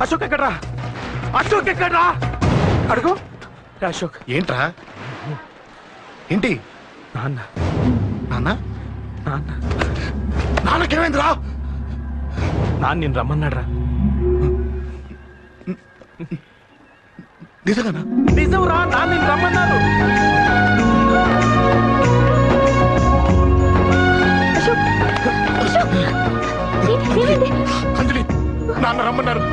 అశోక్ ఎక్కడ్రా? అశోక్ ఎక్కడ్రా? అడుగు. అశోక్ ఏంట్రా? ఏంటి? నాన్న నాన్న నాన్న నాన్నకేమైందిరా? నాన్న నేను రమ్మన్నాడ్రా. నిజంగానా? నిజం రా, నాన్న నేను రమ్మన్నాను. అంజలి, నాన్న రమ్మన్నారు.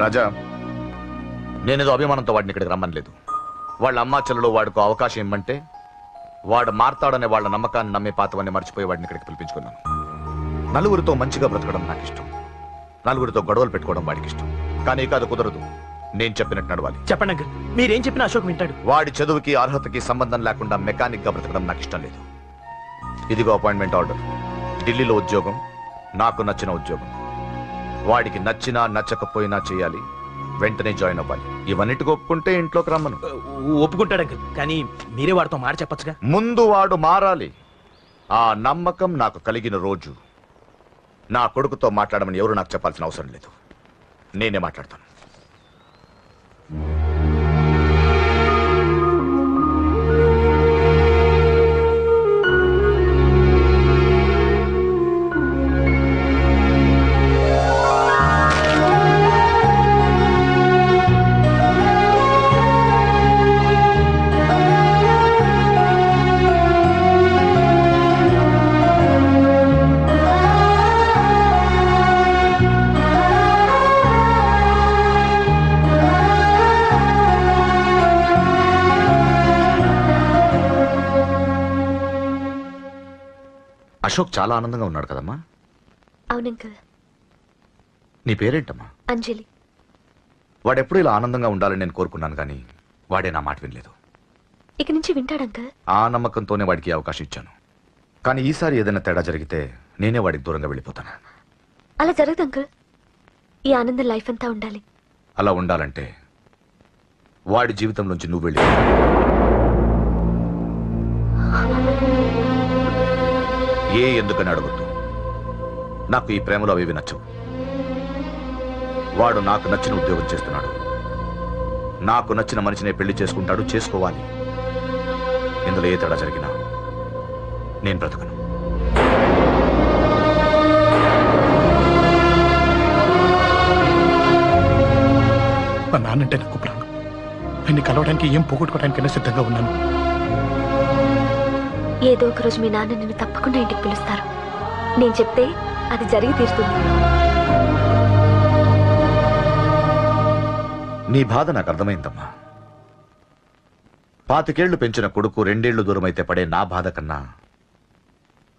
రాజా, నేనేదో అభిమానంతో వాడిని ఇక్కడికి రమ్మనలేదు. వాళ్ళ అమ్మా చెల్లెలు వాడికి అవకాశం ఇమ్మంటే వాడు మారతాడనే వాళ్ళ నమ్మకాన్ని నమ్మే పాతవన్నీ మర్చిపోయి వాడిని ఇక్కడికి పిలిపించుకున్నాను. నలుగురితో మంచిగా బ్రతకడం నాకు ఇష్టం, నలుగురితో గొడవలు పెట్టుకోవడం వాడికి ఇష్టం. కానీ కాదు, కుదరదు. నేను చెప్పినట్టు నడవాలి. చెప్పండి అంకుల్, మీరేం చెప్పినా అశోక్ వింటాడు. వాడి చదువుకి అర్హతకి సంబంధం లేకుండా మెకానిక్ గా బ్రతకడం నాకు ఇష్టం లేదు. ఇదిగో అపాయింట్మెంట్ ఆర్డర్. ఢిల్లీలో ఉద్యోగం, నాకు నచ్చిన ఉద్యోగం. వాడికి నచ్చినా నచ్చకపోయినా చేయాలి, వెంటనే జాయిన్ అవ్వాలి. ఇవన్నిటికి ఒప్పుకుంటే ఇంట్లోకి రమ్మను. ఒప్పుకుంటాడు అంకుల్, కానీ మీరే వాడితో మాట చెప్పచ్చుగా. ముందు వాడు మారాలి. ఆ నమ్మకం నాకు కలిగిన రోజు నా కొడుకుతో మాట్లాడమని ఎవరు నాకు చెప్పాల్సిన అవసరం లేదు, నేనే మాట్లాడతాను. అశోక్ చాలా ఆనందంగా ఉన్నాడు కదమ్మా? అవునంకల్. నీ పేరేంటమ్మా? అంజలి. వాడెప్పుడు ఇలా ఆనందంగా ఉండాలని నేను కోరుకున్నాను, కానీ వాడే నా మాట వినలేదు. ఇక నుంచి వింటాడంకల్. ఆ నమ్మకంతోనే వాడికి అవకాశం ఇచ్చాను. కానీ ఈసారి ఏదైనా తేడా జరిగితే నేనే వాడికి దూరంగా వెళ్ళిపోతాను. అలా జరగదు అంకల్. ఈ ఆనందం లైఫ్ అంతా ఉండాలి. అలా ఉండాలంటే వాడి జీవితంలోంచి నువ్వు వెళ్ళి. ఎందుకని అడగొద్దు. నాకు ఈ ప్రేమలో అవి నచ్చవు. వాడు నాకు నచ్చిన ఉద్యోగం చేస్తున్నాడు, నాకు నచ్చిన మనిషినే పెళ్లి చేసుకుంటాడు, చేసుకోవాలి. ఇందులో ఏ తేడా జరిగినా నేను బ్రతకను. మా నాన్నంటే నాకు ప్రాణం. ఆయన్ని కలవడానికి ఏం పోగొట్టుకోవడానికైనా సిద్ధంగా ఉన్నాను. ఏదో ఒక రోజు మీ నాన్న నిన్ను తప్పకుండా ఇంటికి పిలుస్తారు. నేను చెప్తే అది జరిగి తీరుతుంది. నీ బాధ నాకు అర్థమైందమ్మా. 25 ఏళ్లు పెంచిన కొడుకు 2 ఏళ్లు దూరం అయితే పడే నా బాధ కన్నా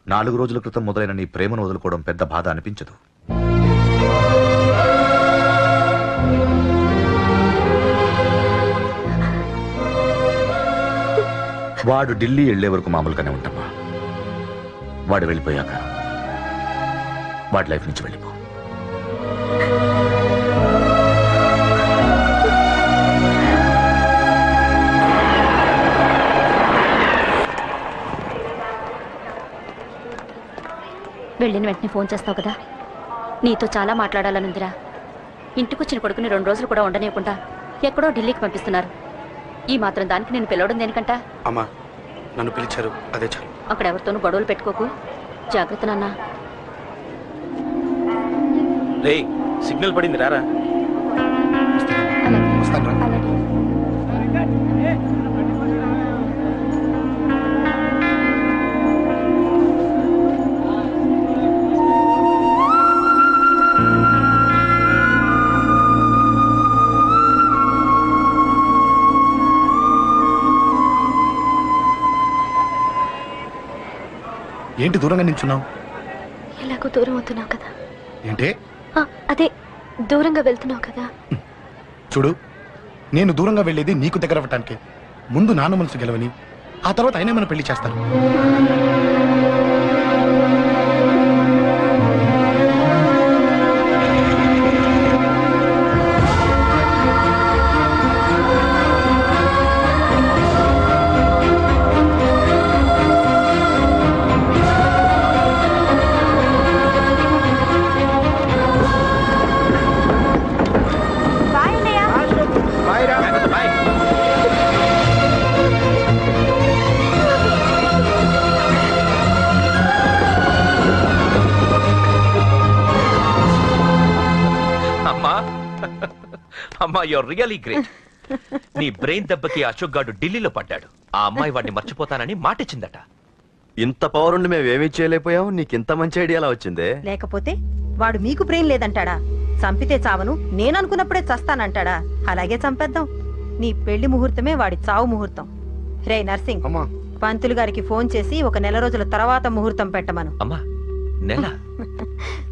4 రోజుల క్రితం మొదలైన నీ ప్రేమను వదులుకోవడం పెద్ద బాధ అనిపించదు. వాడు ఢిల్లీ వెళ్లే వరకు మామూలుగానే ఉంటామా. వాడు వెళ్ళిపోయాక వాడి లైఫ్ నుంచి వెళ్ళిపో. వెళ్ళిన వెంటనే ఫోన్ చేస్తావు కదా. నీతో చాలా మాట్లాడాలనుందిరా. ఇంటికొచ్చిన కొడుకుని 2 రోజులు కూడా ఉండనివ్వకుండా ఎక్కడో ఢిల్లీకి పంపిస్తున్నారు. ఈ మాత్రం దానికి నేను పిలవడం దేనికంట? అమ్మా, నన్ను పిలిచారు, అదే చాలు. అక్కడ ఎవరితోనూ గొడవలు పెట్టుకోకు. జాగ్రత్త నాన్న. రే, సిగ్నల్ పడింది, రారా. ఏంటి దూరంగా నిల్చున్నావు? ఎలాగో దూరం అవుతున్నావు కదా. ఏంటి? అదే దూరంగా వెళ్తున్నావు కదా. చూడు, నేను దూరంగా వెళ్ళేది నీకు దగ్గర అవ్వటానికి. ముందు నాన్న మనసు గెలవని, ఆ తర్వాత అయినా మన పెళ్లి చేస్తారు. అమ్మా యూర్ రియలీ గ్రేట్. నీ బ్రెయిన్ దెబ్బకి అశోక్ గాడు ఢిల్లీలో పడ్డాడు. ఆ అమ్మాయి వాడిని మర్చిపోతానని మాటిచ్చిందట. ఇంత పవర్ ఉండి మేమేమీ చేయలేకపోయావు, నీకింత మంచి ఐడియా ఎలా వచ్చిందే? లేకపోతే వాడు మీకు బ్రెయిన్ లేదంటాడా? చంపితే చావను, నేననుకున్నప్పుడే చస్తానంటాడా? అలాగే చంపేద్దాం. నీ పెళ్లి ముహూర్తమే వాడి చావు ముహూర్తం. రే నర్సింగ్, పంతులు గారికి ఫోన్ చేసి ఒక నెల రోజుల తర్వాత ముహూర్తం పెట్టమను. అమ్మా నెల?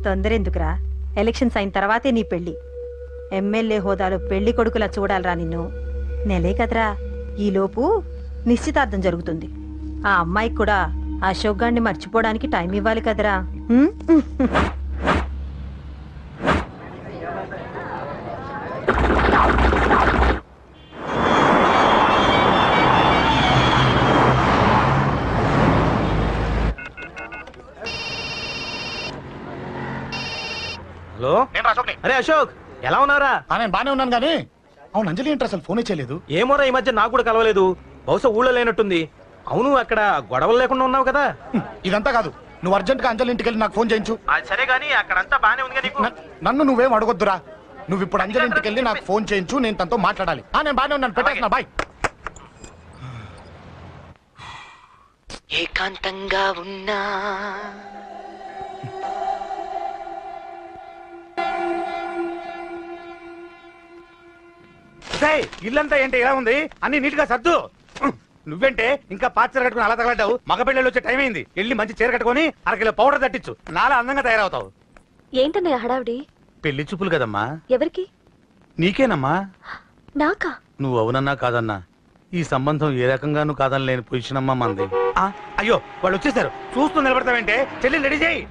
తొందరెందుకురా, ఎలక్షన్స్ అయిన తర్వాతే నీ పెళ్లి. ఎమ్మెల్యే హోదాలో పెళ్లి కొడుకులా చూడాలరా నిన్ను. నెలే కదరా, ఈలోపు నిశ్చితార్థం జరుగుతుంది. ఆ అమ్మాయికి కూడా అశోక్ గారిని మర్చిపోవడానికి టైం ఇవ్వాలి కదరా. హలో, అరే అశోక్, ఎలా ఉన్నారా? నేను బానే ఉన్నాను కానీ అవును అంజలి ఏంటి అసలు ఫోనే చేయలేదు? ఏమోరా, ఈ మధ్య నాకు కూడా కలవలేదు. బహుశా ఊళ్ళో లేనట్టుంది. అవును, అక్కడ గొడవలు లేకుండా ఉన్నావు కదా? ఇదంతా కాదు, నువ్వు అర్జెంట్ గా అంజలి ఇంటికి వెళ్ళి నాకు ఫోన్ చేయించు. సరే గానీ అక్కడంతా బానే ఉంది కదా? నన్ను నువ్వేం అడగొద్దురా. నువ్వు ఇప్పుడు అంజలి ఇంటికి వెళ్ళి నాకు ఫోన్ చేయించు, నేను తనతో మాట్లాడాలి. నేను బానే ఉన్నాను, పెట్టేస్తున్నా, బాయ్. ఏకాంతంగా ఉన్నా ఇల్లంతా ఏంటి ఇలా ఉంది? అన్ని నీట్ గా సర్దు. నువ్వేంటే ఇంకా పాత చీర కట్టుకుని అలా తగలడ్డావు? మగ పిల్లలు వచ్చే టైం అయింది. వెళ్ళి మంచి చీర కట్టుకుని అరకిలో పౌడర్ తట్టించు, నాలా అందంగా తయారవుతావు. ఏంటన్నయ్య హడావిడి? పెళ్లి చూపులు కదమ్మా. ఎవరికి? నీకేనమ్మా. నాకా? నువ్వు అవునన్నా కాదన్నా ఈ సంబంధం ఏ రకంగానూ కాదని లేని పొజిషన్ అమ్మా మంది. అయ్యో వాళ్ళు వచ్చేసారు, చూస్తూ నిలబడతావంటే చెల్లి రెడీ చేయి.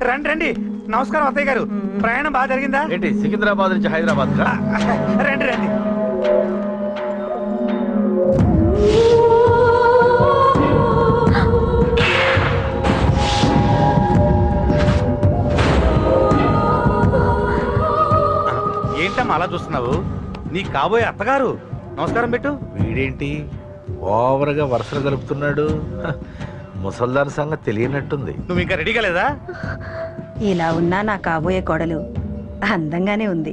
రండి రండి. నమస్కారం అత్తయ్య గారు, ప్రయాణం బాగా జరిగిందా? ఏంటి సికింద్రాబాద్ నుంచి హైదరాబాద్? రండి రండి. ఏంటమ్మా అలా చూస్తున్నావు? నీ కాబోయే అత్తగారు. నమస్కారం పెట్టు. వీడేంటి ఓవర్గా వరుసలు కలుపుతున్నాడు? ముసల్దాన్ సంగతి తెలియనట్టుంది. నువ్వు ఇంకా రెడీ కాలేదా? ఇలా ఉన్నా నా కాబోయే కోడలు అందంగానే ఉంది.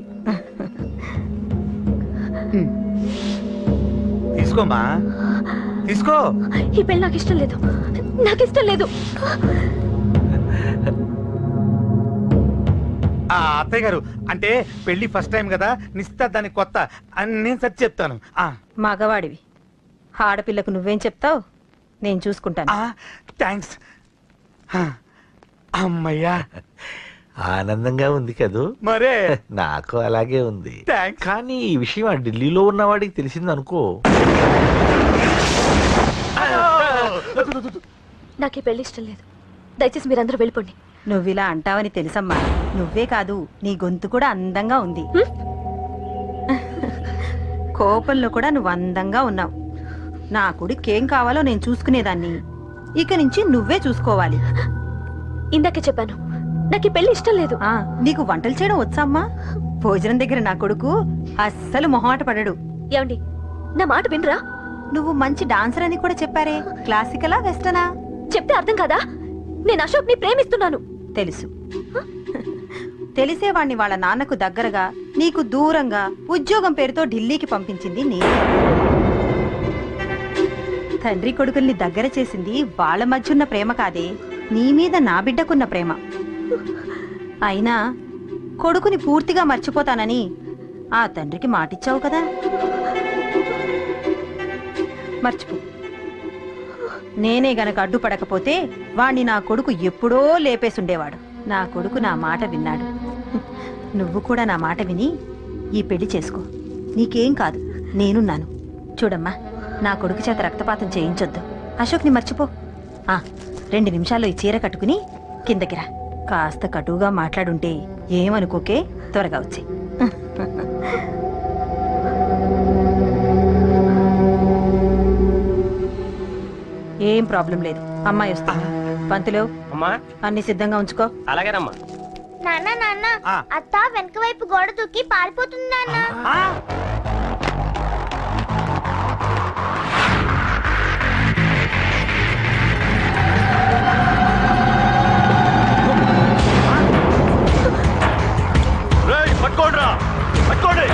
తీసుకోమ్మా, తీసుకో. ఈ పెళ్లి నాకు ఇష్టం లేదు, నాకు ఇష్టం లేదు. అత్తయ్య గారు, అంటే పెళ్లి ఫస్ట్ టైం కదా, నిశ్చితార్థానికి కొత్త అని నేను సరి చెప్తాను. మగవాడివి, ఆడపిల్లకు నువ్వేం చెప్తావు? నేను చూసుకుంటాను. థ్యాంక్స్. అమ్మయ్యా, ఆనందంగా ఉంది కదూ? మరే నాకు అలాగే ఉంది. థ్యాంక్స్. కానీ ఈ విషయం ఆ ఢిల్లీలో ఉన్నవాడికి తెలిసింది అనుకో. నాకు ఈ పెళ్లి ఇష్టం లేదు, దయచేసి మీరందరూ వెళ్ళిపోండి. నువ్విలా అంటావని తెలుసమ్మా. నువ్వే కాదు, నీ గొంతు కూడా అందంగా ఉంది. కోపంలో కూడా నువ్వు అందంగా ఉన్నావు. నా కొడుకేం కావాలో నేను చూసుకునేదాన్ని, ఇక నుంచి నువ్వే చూసుకోవాలి. ఇందాకే చెప్పాను, నాకు ఈ పెళ్లి ఇష్టం లేదు. నీకు వంటలు చేయడం వచ్చామ్మా? భోజనం దగ్గర నా కొడుకు అస్సలు మొహమాట పడడు. ఏమండి, నా మాట వినరా? నువ్వు మంచి డాన్సర్ అని కూడా చెప్పారే, క్లాసికలా వెస్టర్నా? చెప్తే అర్థం కాదా? నేను అశోక్ ని ప్రేమిస్తున్నాను. తెలుసు. తెలిసేవాణ్ణి వాళ్ళ నాన్నకు దగ్గరగా, నీకు దూరంగా ఉద్యోగం పేరుతో ఢిల్లీకి పంపించింది నేను. తండ్రి కొడుకుల్ని దగ్గర చేసింది వాళ్ళ మధ్యున్న ప్రేమ కాదే, నీ మీద నా బిడ్డకున్న ప్రేమ. అయినా కొడుకుని పూర్తిగా మర్చిపోతానని ఆ తండ్రికి మాటిచ్చావు కదా, మర్చిపో. నేనే గనక అడ్డుపడకపోతే వాణ్ణి నా కొడుకు ఎప్పుడో లేపేసుండేవాడు. నా కొడుకు నా మాట విన్నాడు. నువ్వు కూడా నా మాట విని ఈ పెళ్లి చేసుకో. నీకేం కాదు, నేనున్నాను. చూడమ్మా, నా కొడుకు చేత రక్తపాతం చేయించొద్దు. అశోక్ని మర్చిపో. 2 నిమిషాల్లో ఈ చీర కట్టుకుని కిందకి రా. కాస్త కటువుగా మాట్లాడుంటే ఏమనుకోకే, త్వరగా వచ్చి. ఏం ప్రాబ్లం లేదు, అమ్మాయి వస్తా. పంతులు, అన్ని సిద్ధంగా ఉంచుకో. అలాగేనమ్మా. నాన్న నాన్న, అత్త వెనక వైపు గోడ దూకి పారిపోతుంది నాన్న. పట్టుకోండ్రా. పట్టుకోండి.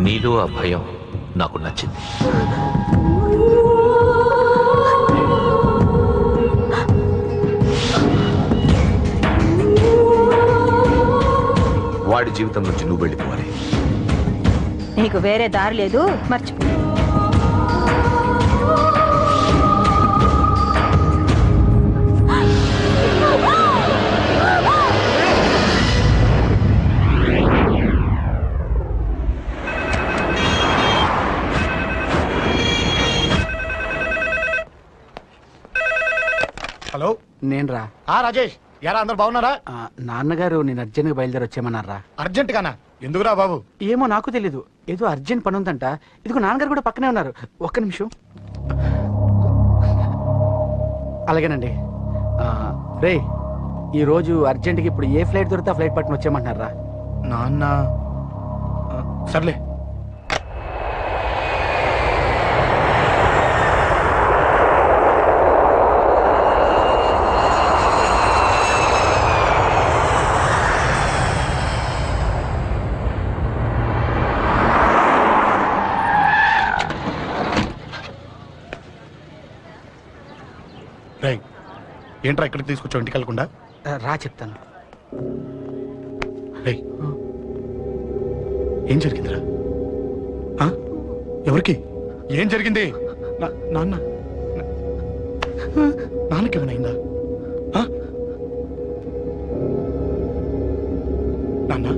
నీలో ఆ భయం నాకు నచ్చింది. వాడి జీవితం నుంచి నువ్వు వెళ్ళిపోవాలి. నీకు వేరే దారి లేదు, మర్చిపో. హలో, నేను రా. రాజేష్, ఎలా అందరు బాగున్నారా? నాన్నగారు నేను అర్జెంట్గా బయలుదేరి వచ్చేయమన్నారా? అర్జెంట్ గానా? ఎందుకురా బాబు? ఏమో నాకు తెలీదు, ఏదో అర్జెంట్ పని ఉందంట. ఇదిగో నాన్నగారు కూడా పక్కనే ఉన్నారు. ఒక్క నిమిషం. అలాగేనండి. రే, ఈ రోజు అర్జెంట్కి ఇప్పుడు ఏ ఫ్లైట్ దొరికితే ఆ ఫ్లైట్ పట్టుకుని వచ్చేయమంటున్నారా? నాన్న సర్లే. రైట్, ఏంట్రా ఇక్కడికి తీసుకొచ్చావు ఇంటికి వెళ్ళకుండా? రా చెప్తాను. రేయ్, ఏం జరిగిందిరా? ఎవరికి ఏం జరిగింది? నాన్నకేమైనా నాన్న?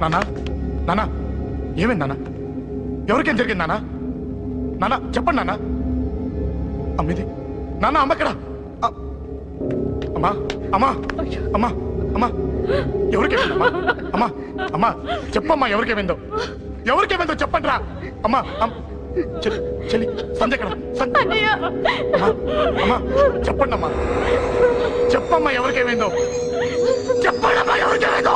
నాన్న, నాన్న ఏమైంది నాన్న? ఎవరికేం జరిగింది నాన్న? నాన్న చెప్పండి నాన్న. అమ్మేది నాన్న, అమ్మక్కడ. అమ్మా అమ్మా అమ్మా అమ్మా, ఎవరికేమైందమ్మా? అమ్మా అమ్మా చెప్పమ్మా, ఎవరికేమైందో? ఎవరికేమైందో చెప్పండి రా. అమ్మా చెల్లి సంజయ్ ఎక్కడ? అమ్మా చెప్పండి అమ్మా, చెప్పమ్మా ఎవరికేమైందో? చెప్పండి అమ్మా ఎవరికేమైందో?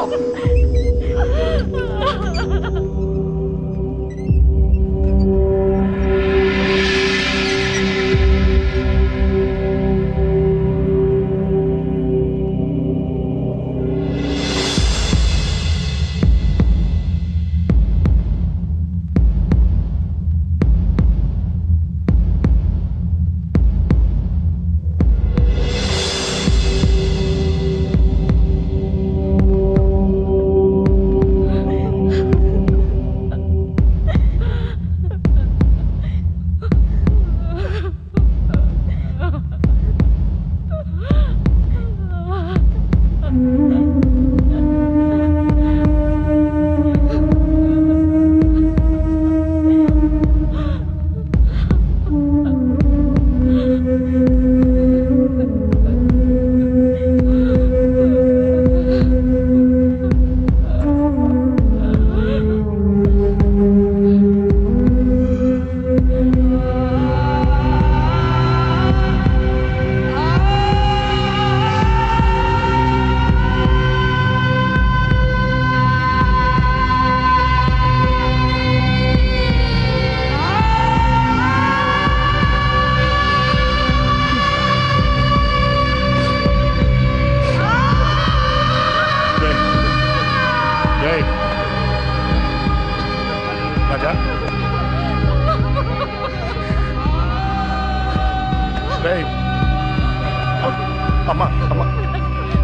అమ్మా అమ్మా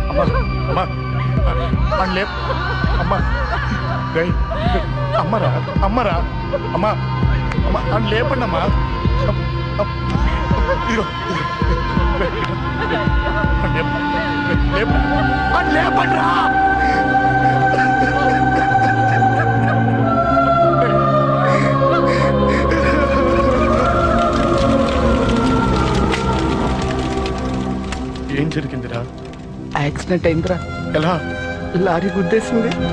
అమ్మా అమ్మా పండ్లే అమ్మా గై అమ్మరా అమ్మరా అమ్మా అమ్మా అని లేపండి అమ్మా. ఇదిగో లేపండి రా. ఏం జరిగిందిరా? యాక్సిడెంట్ అయిందిరా. ఎలా? లారీ గుద్దేసింది.